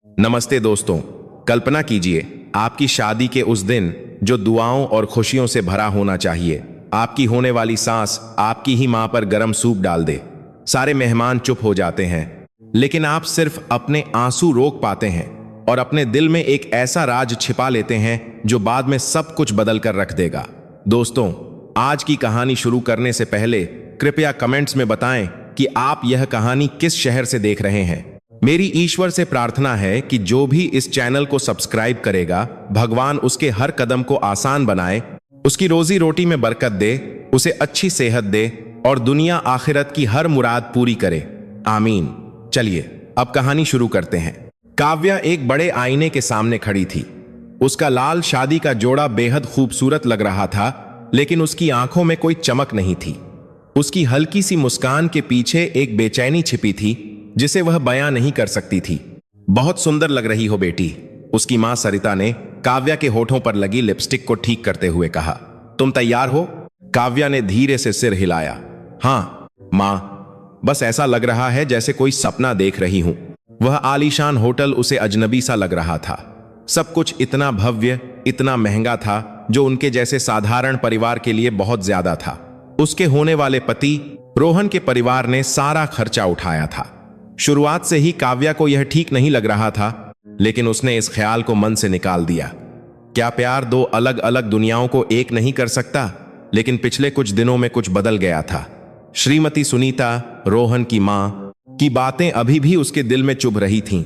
नमस्ते दोस्तों। कल्पना कीजिए आपकी शादी के उस दिन जो दुआओं और खुशियों से भरा होना चाहिए। आपकी होने वाली सास आपकी ही मां पर गरम सूप डाल दे। सारे मेहमान चुप हो जाते हैं, लेकिन आप सिर्फ अपने आंसू रोक पाते हैं और अपने दिल में एक ऐसा राज छिपा लेते हैं जो बाद में सब कुछ बदल कर रख देगा। दोस्तों, आज की कहानी शुरू करने से पहले कृपया कमेंट्स में बताएं कि आप यह कहानी किस शहर से देख रहे हैं। मेरी ईश्वर से प्रार्थना है कि जो भी इस चैनल को सब्सक्राइब करेगा, भगवान उसके हर कदम को आसान बनाए, उसकी रोजी रोटी में बरकत दे, उसे अच्छी सेहत दे और दुनिया आखिरत की हर मुराद पूरी करे। आमीन। चलिए अब कहानी शुरू करते हैं। काव्या एक बड़े आईने के सामने खड़ी थी। उसका लाल शादी का जोड़ा बेहद खूबसूरत लग रहा था, लेकिन उसकी आंखों में कोई चमक नहीं थी। उसकी हल्की सी मुस्कान के पीछे एक बेचैनी छिपी थी जिसे वह बयां नहीं कर सकती थी। बहुत सुंदर लग रही हो बेटी, उसकी मां सरिता ने काव्या के होठों पर लगी लिपस्टिक को ठीक करते हुए कहा। तुम तैयार हो? काव्या ने धीरे से सिर हिलाया। हाँ मां, बस ऐसा लग रहा है जैसे कोई सपना देख रही हूं। वह आलीशान होटल उसे अजनबी सा लग रहा था। सब कुछ इतना भव्य, इतना महंगा था, जो उनके जैसे साधारण परिवार के लिए बहुत ज्यादा था। उसके होने वाले पति रोहन के परिवार ने सारा खर्चा उठाया था। शुरुआत से ही काव्या को यह ठीक नहीं लग रहा था, लेकिन उसने इस ख्याल को मन से निकाल दिया। क्या प्यार दो अलग अलग दुनियाओं को एक नहीं कर सकता? लेकिन पिछले कुछ दिनों में कुछ बदल गया था। श्रीमती सुनीता, रोहन की मां की बातें अभी भी उसके दिल में चुभ रही थीं।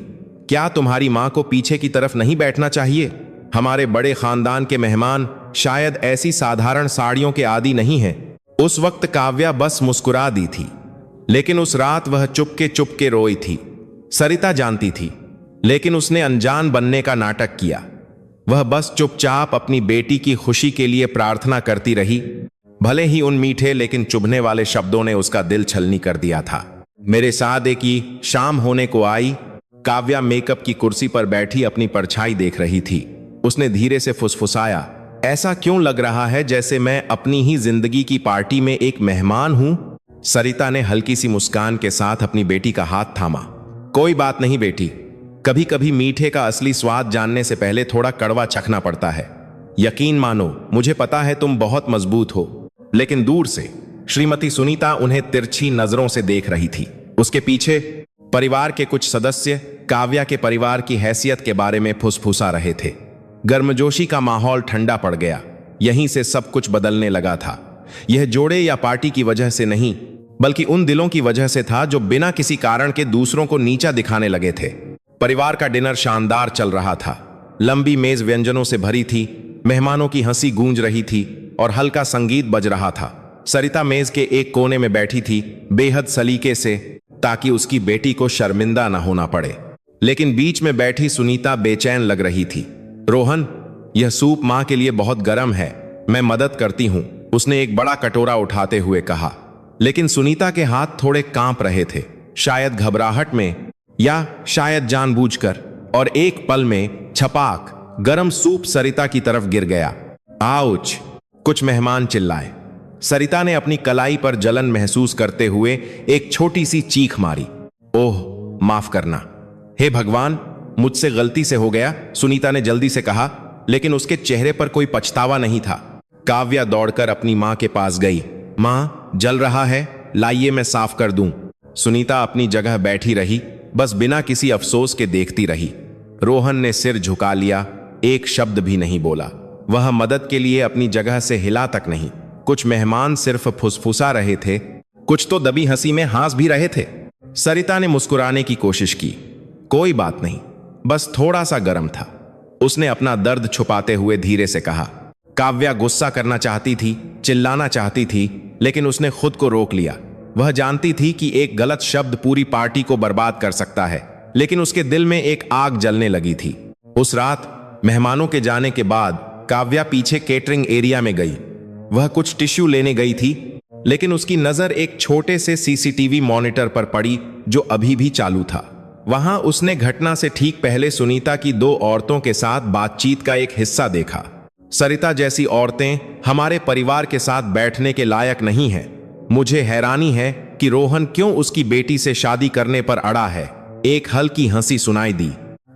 क्या तुम्हारी मां को पीछे की तरफ नहीं बैठना चाहिए? हमारे बड़े खानदान के मेहमान शायद ऐसी साधारण साड़ियों के आदी नहीं हैं। उस वक्त काव्या बस मुस्कुरा दी थी, लेकिन उस रात वह चुपके रोई थी। सरिता जानती थी, लेकिन उसने अनजान बनने का नाटक किया। वह बस चुपचाप अपनी बेटी की खुशी के लिए प्रार्थना करती रही। भले ही उन मीठे लेकिन चुभने वाले शब्दों ने उसका दिल छलनी कर दिया था। मेरे सादे की शाम होने को आई। काव्या मेकअप की कुर्सी पर बैठी अपनी परछाई देख रही थी। उसने धीरे से फुसफुसाया, ऐसा क्यों लग रहा है जैसे मैं अपनी ही जिंदगी की पार्टी में एक मेहमान हूं? सरिता ने हल्की सी मुस्कान के साथ अपनी बेटी का हाथ थामा। कोई बात नहीं बेटी, कभी कभी मीठे का असली स्वाद जानने से पहले थोड़ा कड़वा चखना पड़ता है। यकीन मानो, मुझे पता है तुम बहुत मजबूत हो। लेकिन दूर से श्रीमती सुनीता उन्हें तिरछी नजरों से देख रही थी। उसके पीछे परिवार के कुछ सदस्य काव्या के परिवार की हैसियत के बारे में फुसफुसा रहे थे। गर्मजोशी का माहौल ठंडा पड़ गया। यहीं से सब कुछ बदलने लगा था। यह जोड़े या पार्टी की वजह से नहीं, बल्कि उन दिलों की वजह से था जो बिना किसी कारण के दूसरों को नीचा दिखाने लगे थे। परिवार का डिनर शानदार चल रहा था। लंबी मेज व्यंजनों से भरी थी, मेहमानों की हंसी गूंज रही थी और हल्का संगीत बज रहा था। सरिता मेज के एक कोने में बैठी थी, बेहद सलीके से, ताकि उसकी बेटी को शर्मिंदा न होना पड़े। लेकिन बीच में बैठी सुनीता बेचैन लग रही थी। रोहन, यह सूप मां के लिए बहुत गर्म है, मैं मदद करती हूं, उसने एक बड़ा कटोरा उठाते हुए कहा। लेकिन सुनीता के हाथ थोड़े कांप रहे थे, शायद घबराहट में या शायद जानबूझकर, और एक पल में छपाक गरम सूप सरिता की तरफ गिर गया। आउच! कुछ मेहमान चिल्लाए। सरिता ने अपनी कलाई पर जलन महसूस करते हुए एक छोटी सी चीख मारी। ओह, माफ करना। हे भगवान, मुझसे गलती से हो गया, सुनीता ने जल्दी से कहा, लेकिन उसके चेहरे पर कोई पछतावा नहीं था। काव्या दौड़कर अपनी मां के पास गई। मां, जल रहा है, लाइए मैं साफ कर दूं। सुनीता अपनी जगह बैठी रही, बस बिना किसी अफसोस के देखती रही। रोहन ने सिर झुका लिया, एक शब्द भी नहीं बोला। वह मदद के लिए अपनी जगह से हिला तक नहीं। कुछ मेहमान सिर्फ फुसफुसा रहे थे, कुछ तो दबी हंसी में हंस भी रहे थे। सरिता ने मुस्कुराने की कोशिश की। कोई बात नहीं, बस थोड़ा सा गर्म था, उसने अपना दर्द छुपाते हुए धीरे से कहा। काव्या गुस्सा करना चाहती थी, चिल्लाना चाहती थी, लेकिन उसने खुद को रोक लिया। वह जानती थी कि एक गलत शब्द पूरी पार्टी को बर्बाद कर सकता है, लेकिन उसके दिल में एक आग जलने लगी थी। उस रात मेहमानों के जाने के बाद काव्या पीछे केटरिंग एरिया में गई। वह कुछ टिश्यू लेने गई थी, लेकिन उसकी नजर एक छोटे से सीसीटीवी मॉनिटर पर पड़ी जो अभी भी चालू था। वहां उसने घटना से ठीक पहले सुनीता की दो औरतों के साथ बातचीत का एक हिस्सा देखा। सरिता जैसी औरतें हमारे परिवार के साथ बैठने के लायक नहीं हैं। मुझे हैरानी है कि रोहन क्यों उसकी बेटी से शादी करने पर अड़ा है। एक हल्की हंसी सुनाई दी।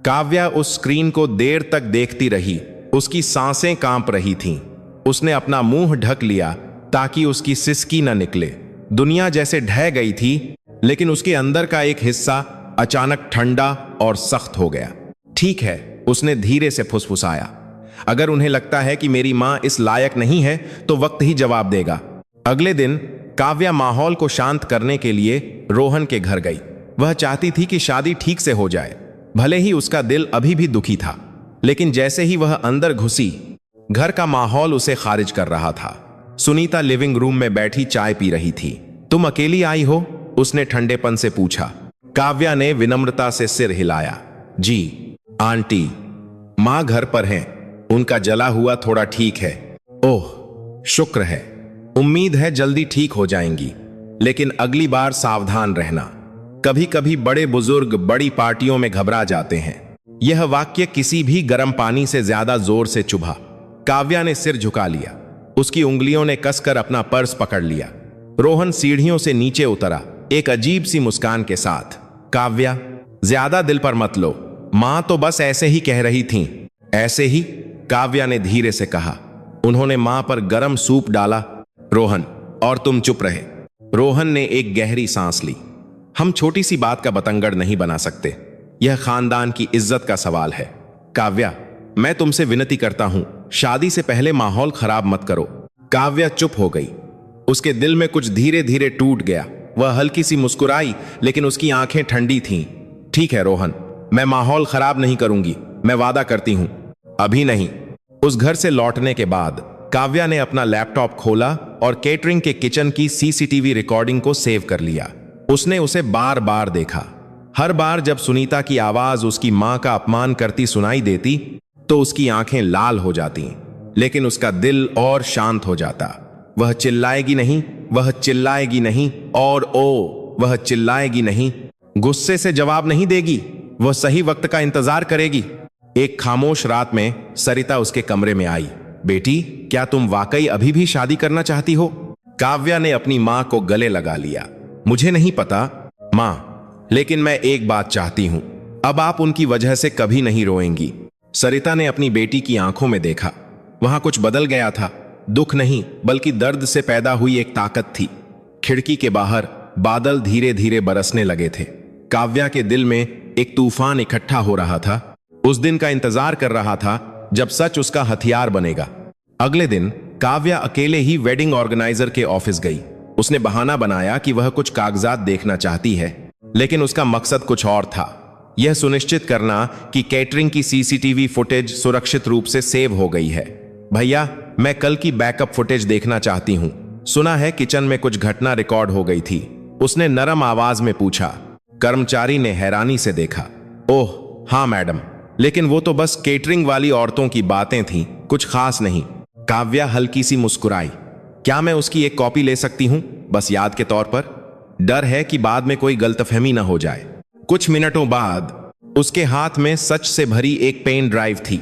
काव्या उस स्क्रीन को देर तक देखती रही। उसकी सांसें कांप रही थीं। उसने अपना मुंह ढक लिया ताकि उसकी सिसकी न निकले। दुनिया जैसे ढह गई थी, लेकिन उसके अंदर का एक हिस्सा अचानक ठंडा और सख्त हो गया। ठीक है, उसने धीरे से फुसफुसाया। अगर उन्हें लगता है कि मेरी मां इस लायक नहीं है तो वक्त ही जवाब देगा। अगले दिन काव्या माहौल को शांत करने के लिए रोहन के घर गई। वह चाहती थी कि शादी ठीक से हो जाए। भले ही उसका दिल अभी भी दुखी था, लेकिन जैसे ही वह अंदर घुसी, घर का माहौल उसे खारिज कर रहा था। सुनीता लिविंग रूम में बैठी चाय पी रही थी। तुम अकेली आई हो? उसने ठंडेपन से पूछा। काव्या ने विनम्रता से सिर हिलाया। जी आंटी, मां घर पर हैं। उनका जला हुआ थोड़ा ठीक है। ओह, शुक्र है। उम्मीद है जल्दी ठीक हो जाएंगी, लेकिन अगली बार सावधान रहना। कभी कभी बड़े बुजुर्ग बड़ी पार्टियों में घबरा जाते हैं। यह वाक्य किसी भी गर्म पानी से ज्यादा जोर से चुभा। काव्या ने सिर झुका लिया। उसकी उंगलियों ने कसकर अपना पर्स पकड़ लिया। रोहन सीढ़ियों से नीचे उतरा, एक अजीब सी मुस्कान के साथ। काव्या, ज्यादा दिल पर मत लो। मां तो बस ऐसे ही कह रही थीं। ऐसे ही? काव्या ने धीरे से कहा। उन्होंने मां पर गरम सूप डाला। रोहन, और तुम चुप रहे। रोहन ने एक गहरी सांस ली। हम छोटी सी बात का बतंगड़ नहीं बना सकते। यह खानदान की इज्जत का सवाल है। काव्या, मैं तुमसे विनती करता हूं, शादी से पहले माहौल खराब मत करो। काव्या चुप हो गई। उसके दिल में कुछ धीरे धीरे टूट गया। वह हल्की सी मुस्कुराई, लेकिन उसकी आंखें ठंडी थीं। ठीक है रोहन, मैं माहौल खराब नहीं करूंगी। मैं वादा करती हूं। अभी नहीं। उस घर से लौटने के बाद काव्या ने अपना लैपटॉप खोला और केटरिंग के किचन की सीसीटीवी रिकॉर्डिंग को सेव कर लिया। उसने उसे बार बार देखा। हर बार जब सुनीता की आवाज उसकी मां का अपमान करती सुनाई देती तो उसकी आंखें लाल हो जाती, लेकिन उसका दिल और शांत हो जाता। वह चिल्लाएगी नहीं, वह चिल्लाएगी नहीं, और वह चिल्लाएगी नहीं। गुस्से से जवाब नहीं देगी, वह सही वक्त का इंतजार करेगी। एक खामोश रात में सरिता उसके कमरे में आई। बेटी, क्या तुम वाकई अभी भी शादी करना चाहती हो? काव्या ने अपनी मां को गले लगा लिया। मुझे नहीं पता मां, लेकिन मैं एक बात चाहती हूं। अब आप उनकी वजह से कभी नहीं रोएंगी। सरिता ने अपनी बेटी की आंखों में देखा। वहां कुछ बदल गया था। दुख नहीं, बल्कि दर्द से पैदा हुई एक ताकत थी। खिड़की के बाहर बादल धीरे धीरे बरसने लगे थे। काव्या के दिल में एक तूफान इकट्ठा हो रहा था। उस दिन का इंतजार कर रहा था जब सच उसका हथियार बनेगा। अगले दिन काव्या अकेले ही वेडिंग ऑर्गेनाइजर के ऑफिस गई। उसने बहाना बनाया कि वह कुछ कागजात देखना चाहती है, लेकिन उसका मकसद कुछ और था। यह सुनिश्चित करना कि कैटरिंग की सीसीटीवी फुटेज सुरक्षित रूप से सेव हो गई है। भैया, मैं कल की बैकअप फुटेज देखना चाहती हूं। सुना है किचन में कुछ घटना रिकॉर्ड हो गई थी। उसने नरम आवाज में पूछा। कर्मचारी ने हैरानी से देखा। ओह हाँ मैडम, लेकिन वो तो बस केटरिंग वाली औरतों की बातें थीं, कुछ खास नहीं। काव्या हल्की सी मुस्कुराई। क्या मैं उसकी एक कॉपी ले सकती हूं, बस याद के तौर पर? डर है कि बाद में कोई गलतफहमी ना हो जाए। कुछ मिनटों बाद उसके हाथ में सच से भरी एक पेन ड्राइव थी।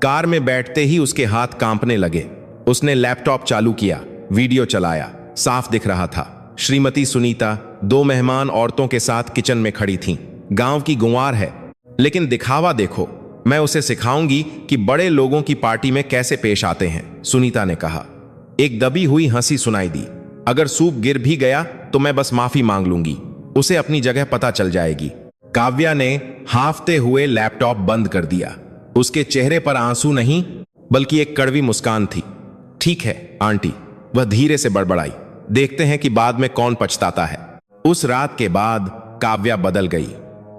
कार में बैठते ही उसके हाथ कांपने लगे। उसने लैपटॉप चालू किया, वीडियो चलाया। साफ दिख रहा था श्रीमती सुनीता 2 मेहमान औरतों के साथ किचन में खड़ी थीं। गांव की गुंवार है, लेकिन दिखावा देखो। मैं उसे सिखाऊंगी कि बड़े लोगों की पार्टी में कैसे पेश आते हैं, सुनीता ने कहा। एक दबी हुई हंसी सुनाई दी। अगर सूप गिर भी गया तो मैं बस माफी मांग लूंगी, उसे अपनी जगह पता चल जाएगी। काव्या ने हाफते हुए लैपटॉप बंद कर दिया। उसके चेहरे पर आंसू नहीं, बल्कि एक कड़वी मुस्कान थी। ठीक है आंटी, वह धीरे से बड़बड़ाई। देखते हैं कि बाद में कौन पछताता है। उस रात के बाद काव्या बदल गई।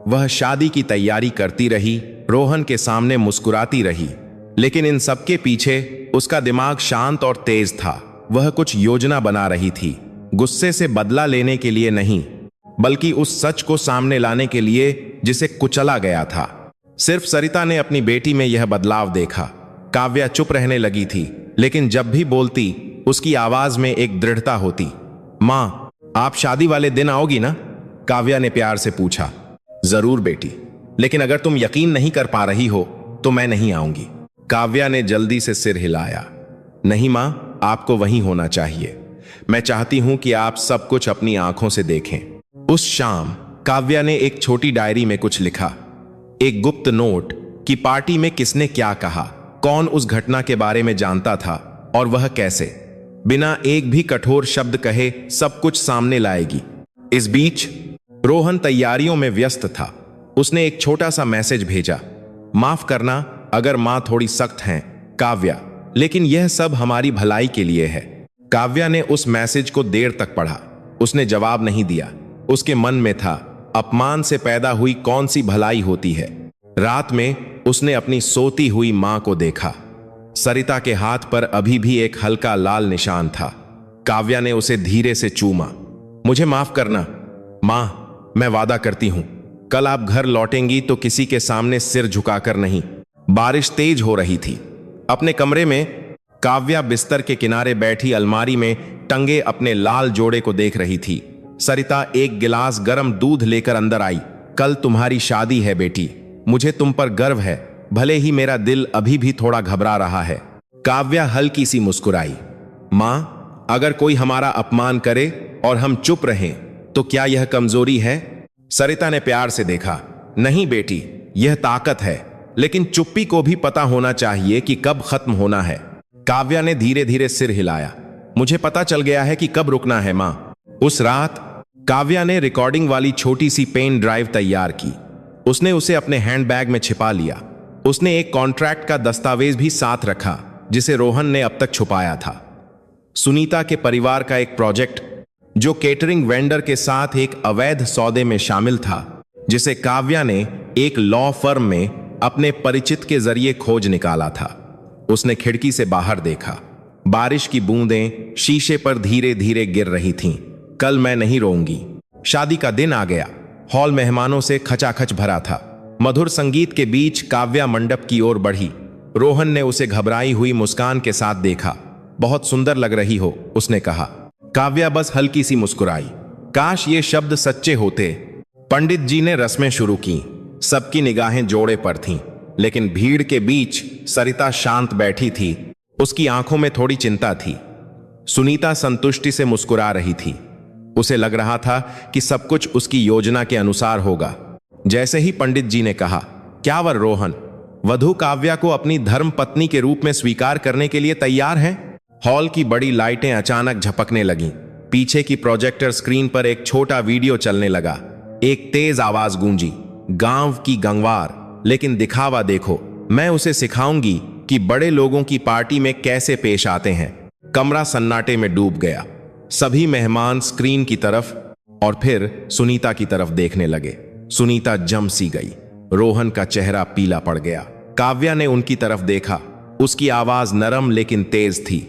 वह शादी की तैयारी करती रही, रोहन के सामने मुस्कुराती रही, लेकिन इन सबके पीछे उसका दिमाग शांत और तेज था। वह कुछ योजना बना रही थी, गुस्से से बदला लेने के लिए नहीं, बल्कि उस सच को सामने लाने के लिए जिसे कुचला गया था। सिर्फ सरिता ने अपनी बेटी में यह बदलाव देखा। काव्या चुप रहने लगी थी, लेकिन जब भी बोलती उसकी आवाज में एक दृढ़ता होती। मां, आप शादी वाले दिन आओगी ना? काव्या ने प्यार से पूछा। जरूर बेटी, लेकिन अगर तुम यकीन नहीं कर पा रही हो तो मैं नहीं आऊंगी। काव्या ने जल्दी से सिर हिलाया। नहीं मां, आपको वहीं होना चाहिए। मैं चाहती हूं कि आप सब कुछ अपनी आंखों से देखें। उस शाम काव्या ने एक छोटी डायरी में कुछ लिखा। एक गुप्त नोट कि पार्टी में किसने क्या कहा, कौन उस घटना के बारे में जानता था और वह कैसे, बिना एक भी कठोर शब्द कहे सब कुछ सामने लाएगी। इस बीच रोहन तैयारियों में व्यस्त था। उसने एक छोटा सा मैसेज भेजा, माफ करना अगर मां थोड़ी सख्त हैं काव्या, लेकिन यह सब हमारी भलाई के लिए है। काव्या ने उस मैसेज को देर तक पढ़ा। उसने जवाब नहीं दिया। उसके मन में था, अपमान से पैदा हुई कौन सी भलाई होती है। रात में उसने अपनी सोती हुई मां को देखा। सरिता के हाथ पर अभी भी एक हल्का लाल निशान था। काव्या ने उसे धीरे से चूमा। मुझे माफ करना मां, मैं वादा करती हूं कल आप घर लौटेंगी तो किसी के सामने सिर झुकाकर नहीं। बारिश तेज हो रही थी। अपने कमरे में काव्या बिस्तर के किनारे बैठी अलमारी में टंगे अपने लाल जोड़े को देख रही थी। सरिता एक गिलास गर्म दूध लेकर अंदर आई। कल तुम्हारी शादी है बेटी, मुझे तुम पर गर्व है, भले ही मेरा दिल अभी भी थोड़ा घबरा रहा है। काव्या हल्की सी मुस्कुराई। मां, अगर कोई हमारा अपमान करे और हम चुप रहें तो क्या यह कमजोरी है? सरिता ने प्यार से देखा। नहीं बेटी, यह ताकत है, लेकिन चुप्पी को भी पता होना चाहिए कि कब खत्म होना है। काव्या ने धीरे धीरे सिर हिलाया। मुझे पता चल गया है कि कब रुकना है मां। उस रात काव्या ने रिकॉर्डिंग वाली छोटी सी पेन ड्राइव तैयार की। उसने उसे अपने हैंडबैग में छिपा लिया। उसने एक कॉन्ट्रैक्ट का दस्तावेज भी साथ रखा जिसे रोहन ने अब तक छुपाया था। सुनीता के परिवार का एक प्रोजेक्ट जो केटरिंग वेंडर के साथ एक अवैध सौदे में शामिल था, जिसे काव्या ने एक लॉ फर्म में अपने परिचित के जरिए खोज निकाला था। उसने खिड़की से बाहर देखा। बारिश की बूंदें शीशे पर धीरे धीरे गिर रही थीं। कल मैं नहीं रोऊंगी। शादी का दिन आ गया। हॉल मेहमानों से खचाखच भरा था। मधुर संगीत के बीच काव्या मंडप की ओर बढ़ी। रोहन ने उसे घबराई हुई मुस्कान के साथ देखा। बहुत सुंदर लग रही हो, उसने कहा। काव्या बस हल्की सी मुस्कुराई। काश ये शब्द सच्चे होते। पंडित जी ने रस्में शुरू की। सबकी निगाहें जोड़े पर थीं, लेकिन भीड़ के बीच सरिता शांत बैठी थी। उसकी आंखों में थोड़ी चिंता थी। सुनीता संतुष्टि से मुस्कुरा रही थी। उसे लग रहा था कि सब कुछ उसकी योजना के अनुसार होगा। जैसे ही पंडित जी ने कहा, क्या वर रोहन, वधू काव्या को अपनी धर्म पत्नी के रूप में स्वीकार करने के लिए तैयार हैं? हॉल की बड़ी लाइटें अचानक झपकने लगीं। पीछे की प्रोजेक्टर स्क्रीन पर एक छोटा वीडियो चलने लगा। एक तेज आवाज गूंजी, गांव की गंगवार, लेकिन दिखावा देखो, मैं उसे सिखाऊंगी कि बड़े लोगों की पार्टी में कैसे पेश आते हैं। कमरा सन्नाटे में डूब गया। सभी मेहमान स्क्रीन की तरफ और फिर सुनीता की तरफ देखने लगे। सुनीता जम सी गई। रोहन का चेहरा पीला पड़ गया। काव्या ने उनकी तरफ देखा। उसकी आवाज नरम लेकिन तेज थी।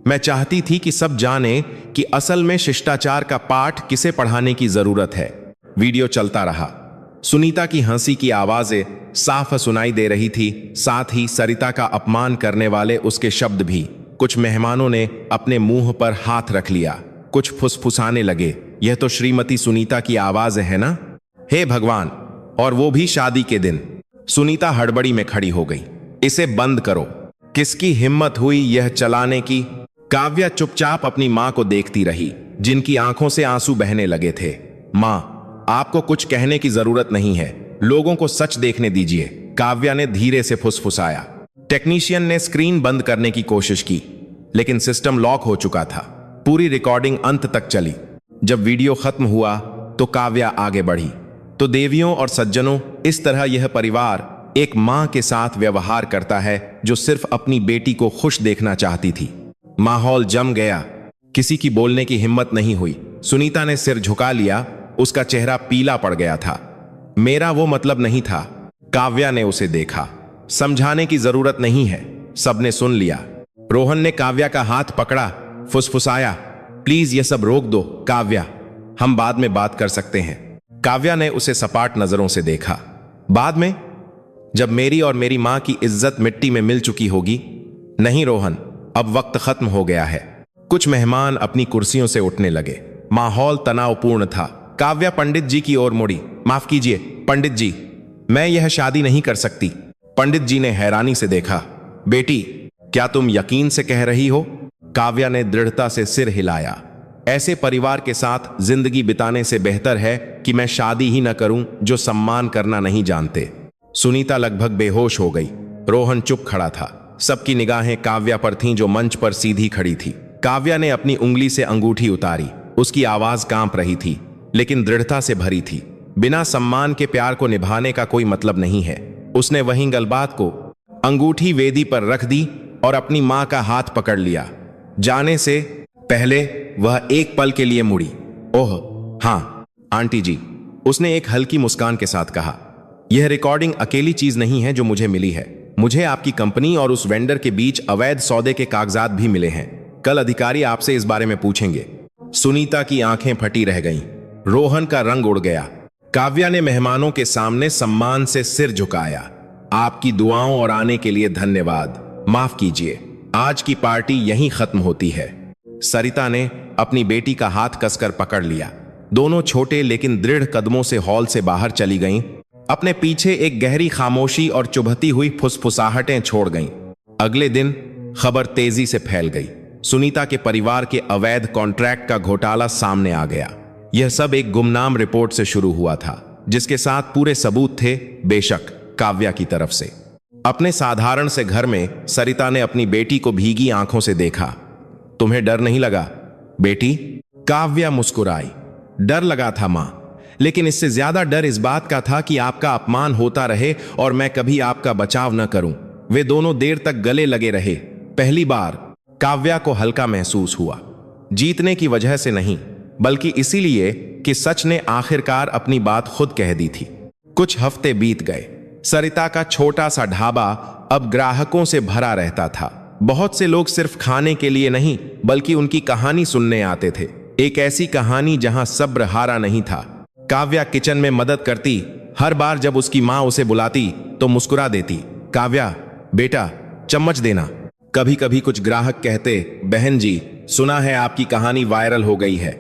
मैं चाहती थी कि सब जाने कि असल में शिष्टाचार का पाठ किसे पढ़ाने की जरूरत है। वीडियो चलता रहा। सुनीता की हंसी की आवाजें साफ सुनाई दे रही थी, साथ ही सरिता का अपमान करने वाले उसके शब्द भी। कुछ मेहमानों ने अपने मुंह पर हाथ रख लिया। कुछ फुसफुसाने लगे, यह तो श्रीमती सुनीता की आवाज है ना? हे भगवान, और वो भी शादी के दिन। सुनीता हड़बड़ी में खड़ी हो गई। इसे बंद करो। किसकी हिम्मत हुई यह चलाने की? काव्या चुपचाप अपनी मां को देखती रही, जिनकी आंखों से आंसू बहने लगे थे। मां, आपको कुछ कहने की जरूरत नहीं है, लोगों को सच देखने दीजिए, काव्या ने धीरे से फुसफुसाया। टेक्नीशियन ने स्क्रीन बंद करने की कोशिश की, लेकिन सिस्टम लॉक हो चुका था। पूरी रिकॉर्डिंग अंत तक चली। जब वीडियो खत्म हुआ तो काव्या आगे बढ़ी। तो देवियों और सज्जनों, इस तरह यह परिवार एक मां के साथ व्यवहार करता है जो सिर्फ अपनी बेटी को खुश देखना चाहती थी। माहौल जम गया। किसी की बोलने की हिम्मत नहीं हुई। सुनीता ने सिर झुका लिया। उसका चेहरा पीला पड़ गया था। मेरा वो मतलब नहीं था। काव्या ने उसे देखा। समझाने की जरूरत नहीं है, सबने सुन लिया। रोहन ने काव्या का हाथ पकड़ा, फुसफुसाया, प्लीज ये सब रोक दो काव्या, हम बाद में बात कर सकते हैं। काव्या ने उसे सपाट नजरों से देखा। बाद में, जब मेरी और मेरी मां की इज्जत मिट्टी में मिल चुकी होगी। नहीं रोहन, अब वक्त खत्म हो गया है। कुछ मेहमान अपनी कुर्सियों से उठने लगे। माहौल तनावपूर्ण था। काव्या पंडित जी की ओर मुड़ी। माफ कीजिए पंडित जी, मैं यह शादी नहीं कर सकती। पंडित जी ने हैरानी से देखा। बेटी, क्या तुम यकीन से कह रही हो? काव्या ने दृढ़ता से सिर हिलाया। ऐसे परिवार के साथ जिंदगी बिताने से बेहतर है कि मैं शादी ही न करूं जो सम्मान करना नहीं जानते। सुनीता लगभग बेहोश हो गई। रोहन चुप खड़ा था। सबकी निगाहें काव्या पर थीं, जो मंच पर सीधी खड़ी थी। काव्या ने अपनी उंगली से अंगूठी उतारी। उसकी आवाज कांप रही थी, लेकिन दृढ़ता से भरी थी। बिना सम्मान के प्यार को निभाने का कोई मतलब नहीं है। उसने वहीं गलबात को अंगूठी वेदी पर रख दी और अपनी मां का हाथ पकड़ लिया। जाने से पहले वह एक पल के लिए मुड़ी। ओह हाँ आंटी जी, उसने एक हल्की मुस्कान के साथ कहा। यह रिकॉर्डिंग अकेली चीज नहीं है जो मुझे मिली है। मुझे आपकी कंपनी और उस वेंडर के बीच अवैध सौदे के कागजात भी मिले हैं। कल अधिकारी आपसे इस बारे में पूछेंगे। सुनीता की आंखें फटी रह गईं। रोहन का रंग उड़ गया। काव्या ने मेहमानों के सामने सम्मान से सिर झुकाया। आपकी दुआओं और आने के लिए धन्यवाद। माफ कीजिए, आज की पार्टी यहीं खत्म होती है। सरिता ने अपनी बेटी का हाथ कसकर पकड़ लिया। दोनों छोटे लेकिन दृढ़ कदमों से हॉल से बाहर चली गईं। अपने पीछे एक गहरी खामोशी और चुभती हुई फुसफुसाहटें छोड़ गईं। अगले दिन खबर तेजी से फैल गई। सुनीता के परिवार के अवैध कॉन्ट्रैक्ट का घोटाला सामने आ गया। यह सब एक गुमनाम रिपोर्ट से शुरू हुआ था, जिसके साथ पूरे सबूत थे, बेशक काव्या की तरफ से। अपने साधारण से घर में सरिता ने अपनी बेटी को भीगी आंखों से देखा। तुम्हें डर नहीं लगा बेटी? काव्या मुस्कुराई। डर लगा था मां, लेकिन इससे ज्यादा डर इस बात का था कि आपका अपमान होता रहे और मैं कभी आपका बचाव न करूं। वे दोनों देर तक गले लगे रहे। पहली बार काव्या को हल्का महसूस हुआ, जीतने की वजह से नहीं, बल्कि इसीलिए कि सच ने आखिरकार अपनी बात खुद कह दी थी। कुछ हफ्ते बीत गए। सरिता का छोटा सा ढाबा अब ग्राहकों से भरा रहता था। बहुत से लोग सिर्फ खाने के लिए नहीं, बल्कि उनकी कहानी सुनने आते थे। एक ऐसी कहानी जहां सब्र हारा नहीं था। काव्या किचन में मदद करती। हर बार जब उसकी मां उसे बुलाती तो मुस्कुरा देती। काव्या बेटा चम्मच देना। कभी कभी कुछ ग्राहक कहते, बहन जी सुना है आपकी कहानी वायरल हो गई है,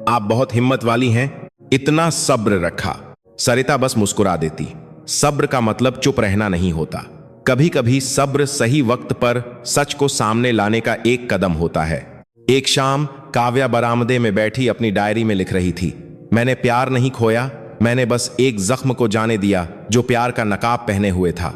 आप बहुत हिम्मत वाली हैं। इतना सब्र रखा। सरिता बस मुस्कुरा देती। सब्र का मतलब चुप रहना नहीं होता। कभी कभी सब्र सही वक्त पर सच को सामने लाने का एक कदम होता है। एक शाम काव्या बरामदे में बैठी अपनी डायरी में लिख रही थी, मैंने प्यार नहीं खोया, मैंने बस एक जख्म को जाने दिया जो प्यार का नकाब पहने हुए था।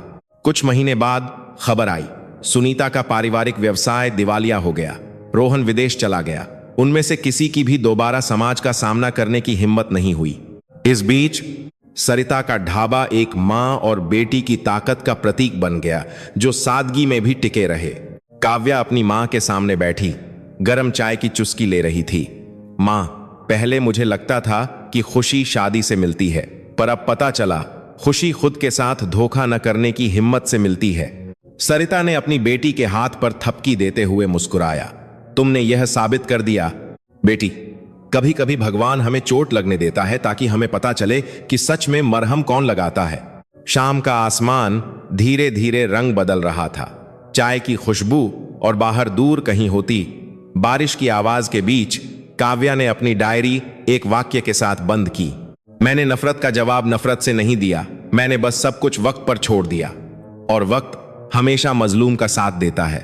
कुछ महीने बाद खबर आई, सुनीता का पारिवारिक व्यवसाय दिवालिया हो गया। रोहन विदेश चला गया। उनमें से किसी की भी दोबारा समाज का सामना करने की हिम्मत नहीं हुई। इस बीच सरिता का ढाबा एक मां और बेटी की ताकत का प्रतीक बन गया, जो सादगी में भी टिके रहे। काव्या अपनी मां के सामने बैठी, गरम चाय की चुस्की ले रही थी। मां, पहले मुझे लगता था कि खुशी शादी से मिलती है, पर अब पता चला खुशी खुद के साथ धोखा न करने की हिम्मत से मिलती है। सरिता ने अपनी बेटी के हाथ पर थपकी देते हुए मुस्कुराया। तुमने यह साबित कर दिया बेटी, कभी कभी भगवान हमें चोट लगने देता है ताकि हमें पता चले कि सच में मरहम कौन लगाता है। शाम का आसमान धीरे धीरे रंग बदल रहा था। चाय की खुशबू और बाहर दूर कहीं होती बारिश की आवाज के बीच काव्या ने अपनी डायरी एक वाक्य के साथ बंद की। मैंने नफरत का जवाब नफरत से नहीं दिया, मैंने बस सब कुछ वक्त पर छोड़ दिया, और वक्त हमेशा मजलूम का साथ देता है।